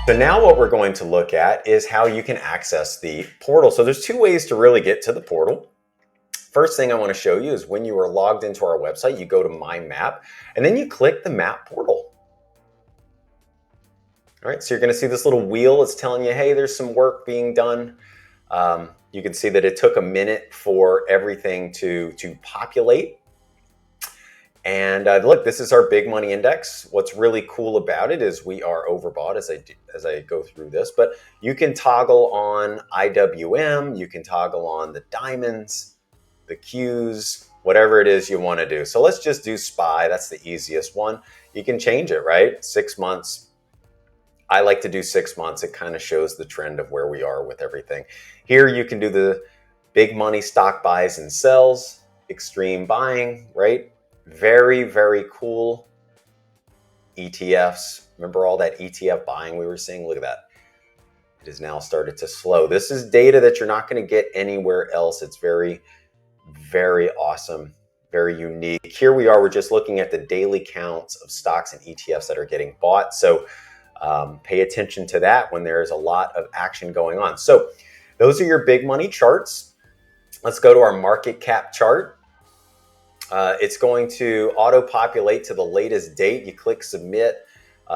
So now what we're going to look at is how you can access the portal. So there's two ways to really get to the portal. First thing I want to show you is when you are logged into our website, you go to My Map, and then you click the Map portal. All right, so you're going to see this little wheel. It's telling you, hey, there's some work being done. You can see that it took a minute for everything to populate. And look, this is our big money index. What's really cool about it is we are overbought as I go through this, but you can toggle on IWM, you can toggle on the diamonds, the Qs, whatever it is you want to do. So let's just do SPY. That's the easiest one. You can change it, right? 6 months. I like to do 6 months. It kind of shows the trend of where we are with everything. Here you can do the big money stock buys and sells, extreme buying, right? Very, very cool ETFs. Remember all that ETF buying we were seeing? Look at that. It has now started to slow. This is data that you're not going to get anywhere else. It's very, very awesome, very unique. Here we are. We're just looking at the daily counts of stocks and ETFs that are getting bought. So pay attention to that when there is a lot of action going on. So those are your big money charts. Let's go to our market cap chart. It's going to auto-populate to the latest date. You click submit.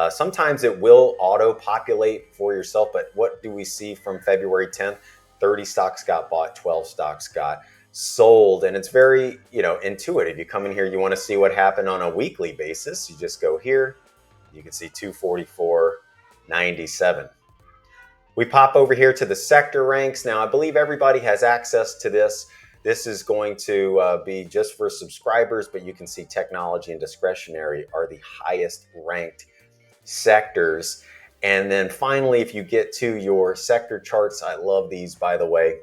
Sometimes it will auto-populate for yourself, but what do we see from February 10th? 30 stocks got bought, 12 stocks got sold, and it's very, intuitive. You come in here, you want to see what happened on a weekly basis. You just go here. You can see 244.97. We pop over here to the sector ranks. Now, I believe everybody has access to this. This is going to be just for subscribers, but you can see technology and discretionary are the highest ranked sectors. And then finally, if you get to your sector charts, I love these, by the way,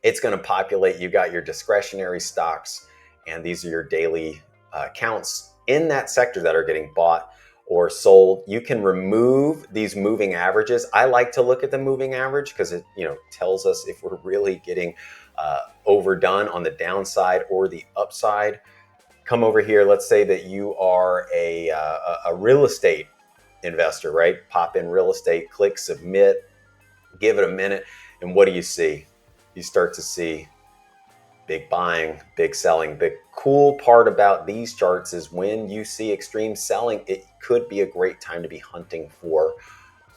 it's going to populate. You got your discretionary stocks, and these are your daily counts in that sector that are getting bought or sold. You can remove these moving averages. I like to look at the moving average because it tells us if we're really getting overdone on the downside or the upside. Come over here. Let's say that you are a real estate investor, right? Pop in real estate, click submit, give it a minute, and what do you see? You start to see big buying, big selling. The cool part about these charts is when you see extreme selling, it could be a great time to be hunting for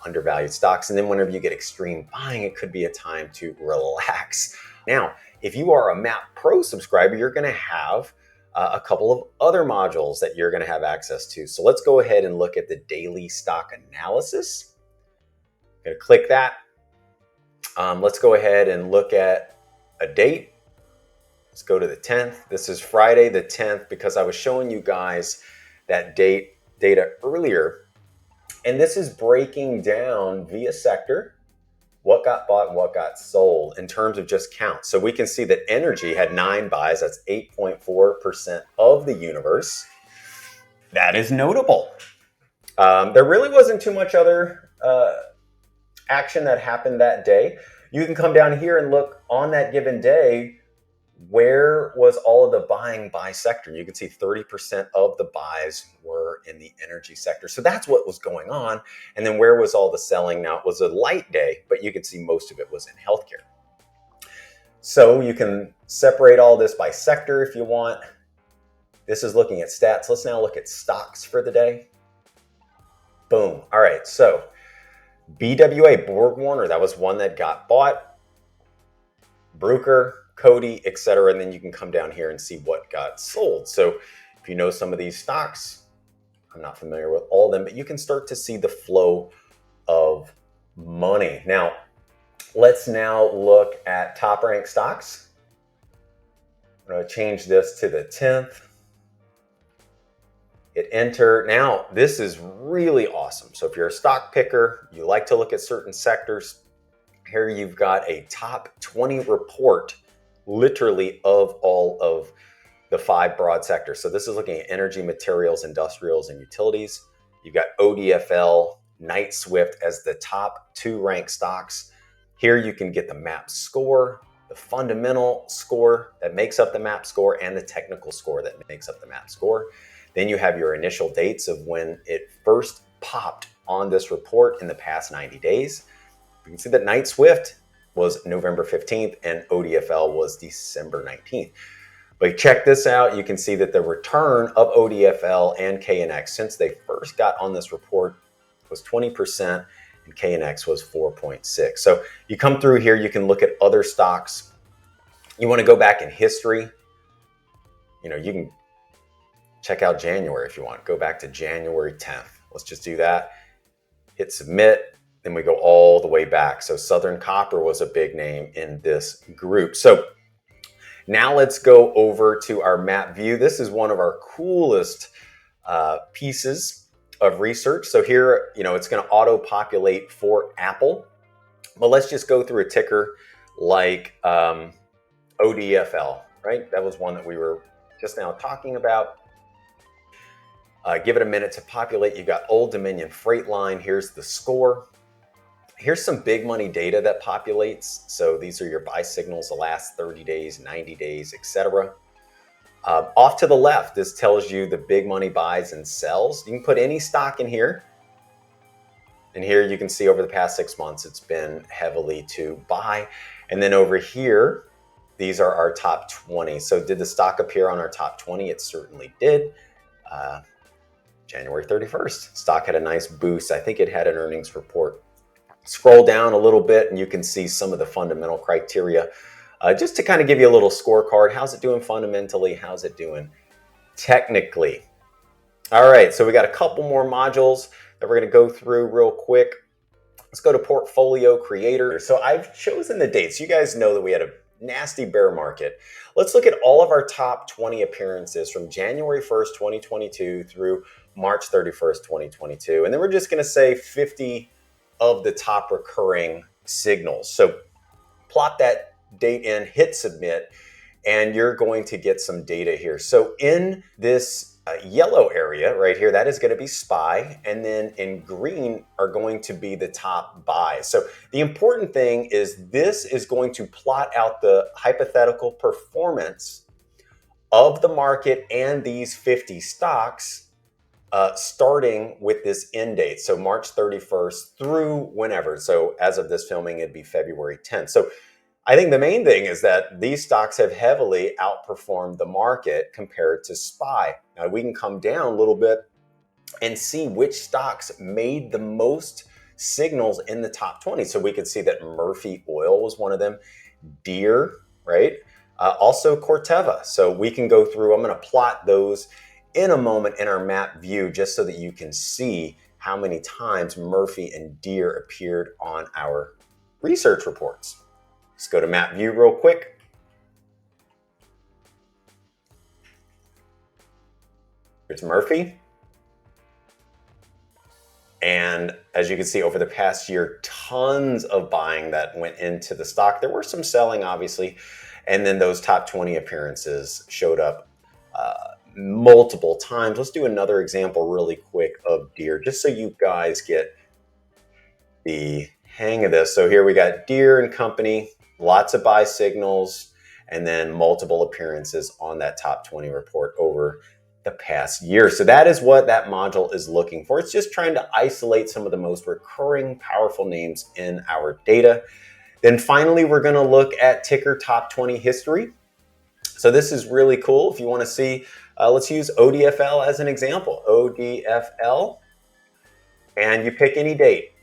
undervalued stocks. And then whenever you get extreme buying, it could be a time to relax. Now, if you are a MAP Pro subscriber, you're going to have a couple of other modules that you're going to have access to. So let's go ahead and look at the daily stock analysis. I'm going to click that. Let's go ahead and look at a date. Let's go to the 10th. This is Friday the 10th because I was showing you guys that data earlier. And this is breaking down via sector what got bought and what got sold in terms of just count. So we can see that energy had 9 buys. That's 8.4% of the universe. That is notable. There really wasn't too much other action that happened that day. You can come down here and look on that given day. Where was all of the buying by sector? You can see 30% of the buys were in the energy sector. So that's what was going on. And then where was all the selling? Now, it was a light day, but you can see most of it was in healthcare. So you can separate all this by sector if you want. This is looking at stats. Let's now look at stocks for the day. Boom. All right. So BWA, Borg Warner, that was one that got bought. Bruker, Cody, etc. And then you can come down here and see what got sold. So if you know some of these stocks, I'm not familiar with all of them, but you can start to see the flow of money. Now, let's now look at top ranked stocks. I'm going to change this to the 10th. Hit enter. Now, this is really awesome. So if you're a stock picker, you like to look at certain sectors, here you've got a top 20 report literally of all of the 5 broad sectors. So this is looking at energy, materials, industrials, and utilities. You've got ODFL, Knight Swift as the top 2 ranked stocks. Here you can get the MAP score, the fundamental score that makes up the MAP score, and the technical score that makes up the MAP score. Then you have your initial dates of when it first popped on this report in the past 90 days. You can see that Knight Swift was November 15th and ODFL was December 19th. But check this out. You can see that the return of ODFL and KNX since they first got on this report was 20% and KNX was 4.6. So you come through here, you can look at other stocks. You want to go back in history. You know, you can check out January if you want. Go back to January 10th. Let's just do that. Hit submit. Then we go all the way back. So Southern Copper was a big name in this group. So now let's go over to our map view. This is one of our coolest pieces of research. So here, you know, it's going to auto-populate for Apple. But let's just go through a ticker like ODFL, right? That was one that we were just now talking about. Give it a minute to populate. You got Old Dominion Freight Line. Here's the score. Here's some big money data that populates. So these are your buy signals the last 30 days, 90 days, etc. Off to the left, this tells you the big money buys and sells. You can put any stock in here. And here you can see over the past 6 months, it's been heavily to buy. And then over here, these are our top 20. So did the stock appear on our top 20? It certainly did. January 31st, stock had a nice boost. I think it had an earnings report. Scroll down a little bit and you can see some of the fundamental criteria just to kind of give you a little scorecard. How's it doing fundamentally? How's it doing technically? All right, so we got a couple more modules that we're going to go through real quick. Let's go to Portfolio Creator. So I've chosen the dates. You guys know that we had a nasty bear market. Let's look at all of our top 20 appearances from January 1st, 2022 through March 31st, 2022. And then we're just going to say 50 of the top recurring signals. So plot that date in, hit submit, and you're going to get some data here. So in this yellow area right here, that is going to be SPY, and then in green are going to be the top buys. So the important thing is this is going to plot out the hypothetical performance of the market and these 50 stocks starting with this end date. So March 31st through whenever. So as of this filming, it'd be February 10th. So I think the main thing is that these stocks have heavily outperformed the market compared to SPY. Now we can come down a little bit and see which stocks made the most signals in the top 20. So we could see that Murphy Oil was one of them, Deere, right? Also Corteva. So we can go through, I'm going to plot those in a moment in our map view just so that you can see how many times Murphy and Deere appeared on our research reports. Let's go to map view real quick. Here's Murphy. And as you can see over the past year, tons of buying that went into the stock. There were some selling, obviously. And then those top 20 appearances showed up multiple times. Let's do another example really quick of Deere, just so you guys get the hang of this. So here we got Deere and Company, lots of buy signals, and then multiple appearances on that top 20 report over the past year. So that is what that module is looking for. It's just trying to isolate some of the most recurring, powerful names in our data. Then finally, we're going to look at ticker top 20 history. So this is really cool. If you want to see, let's use ODFL as an example. ODFL, and you pick any date.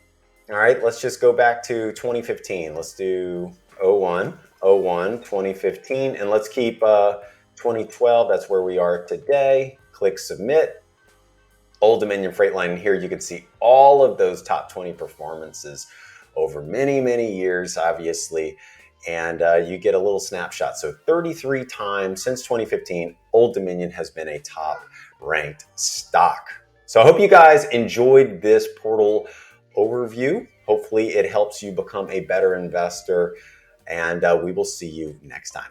All right, let's just go back to 2015. Let's do 2015, and let's keep 2012. That's where we are today. Click submit. Old Dominion Freight Line. Here you can see all of those top 20 performances over many, many years, obviously. And you get a little snapshot. So 33 times since 2015, Old Dominion has been a top ranked stock. So I hope you guys enjoyed this portal overview. Hopefully it helps you become a better investor, and we will see you next time.